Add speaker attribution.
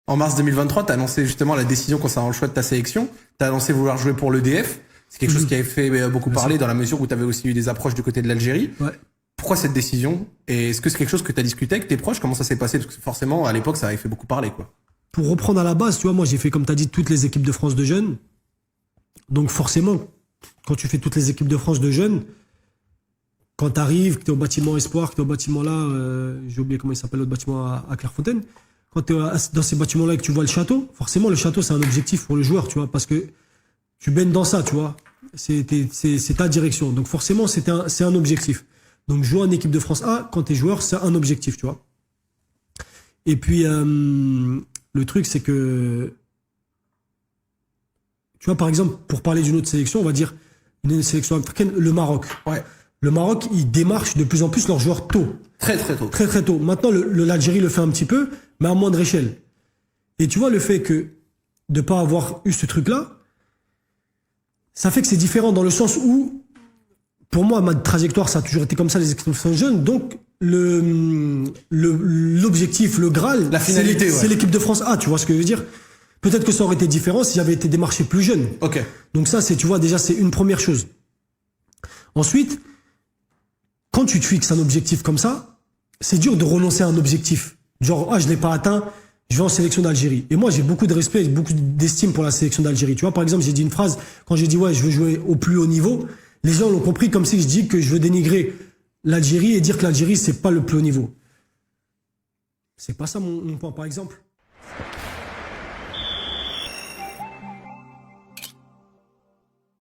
Speaker 1: En mars 2023, tu as annoncé justement la décision concernant le choix de ta sélection. Tu as annoncé vouloir jouer pour l'EDF. C'est quelque chose qui avait fait beaucoup parler dans la mesure où tu avais aussi eu des approches du côté de l'Algérie.
Speaker 2: Ouais.
Speaker 1: Pourquoi cette décision? Et est-ce que c'est quelque chose que tu as discuté avec tes proches? Comment ça s'est passé? Parce que forcément, à l'époque, ça avait fait beaucoup parler, quoi.
Speaker 2: Pour reprendre à la base, tu vois, moi j'ai fait, comme tu as dit, toutes les équipes de France de jeunes. Donc forcément, quand tu fais toutes les équipes de France de jeunes, quand tu arrives, que tu es au bâtiment Espoir, que tu es au bâtiment là, j'ai oublié comment il s'appelle l'autre bâtiment à Clairefontaine, quand tu es dans ces bâtiments-là et que tu vois le château, forcément le château c'est un objectif pour le joueur, tu vois, parce que tu baignes dans ça, tu vois. C'est ta direction. Donc forcément, c'est un objectif. Donc jouer en équipe de France A, quand tu es joueur, c'est un objectif, tu vois. Et puis, le truc, c'est que, tu vois, par exemple, pour parler d'une autre sélection, on va dire une sélection africaine, le Maroc.
Speaker 1: Ouais.
Speaker 2: Le Maroc, ils démarchent de plus en plus leurs joueurs tôt.
Speaker 1: Très, très tôt.
Speaker 2: Très, très tôt. Maintenant, l'Algérie le fait un petit peu, mais à moindre échelle. Et tu vois, le fait que de pas avoir eu ce truc-là, ça fait que c'est différent dans le sens où, pour moi, ma trajectoire, ça a toujours été comme ça, les équipes sont jeunes. Donc, l'objectif, le Graal,
Speaker 1: la finalité,
Speaker 2: c'est l'équipe de France A, tu vois ce que je veux dire? Peut-être que ça aurait été différent si j'avais été démarché plus jeune.
Speaker 1: Ok.
Speaker 2: Donc ça, tu vois, déjà, c'est une première chose. Ensuite, quand tu te fixes un objectif comme ça, c'est dur de renoncer à un objectif. Genre, je l'ai pas atteint, je vais en sélection d'Algérie. Et moi, j'ai beaucoup de respect et beaucoup d'estime pour la sélection d'Algérie. Tu vois, par exemple, j'ai dit une phrase, quand j'ai dit, ouais, je veux jouer au plus haut niveau, les gens l'ont compris comme si je dis que je veux dénigrer l'Algérie et dire que l'Algérie, c'est pas le plus haut niveau. C'est pas ça mon point. Par exemple,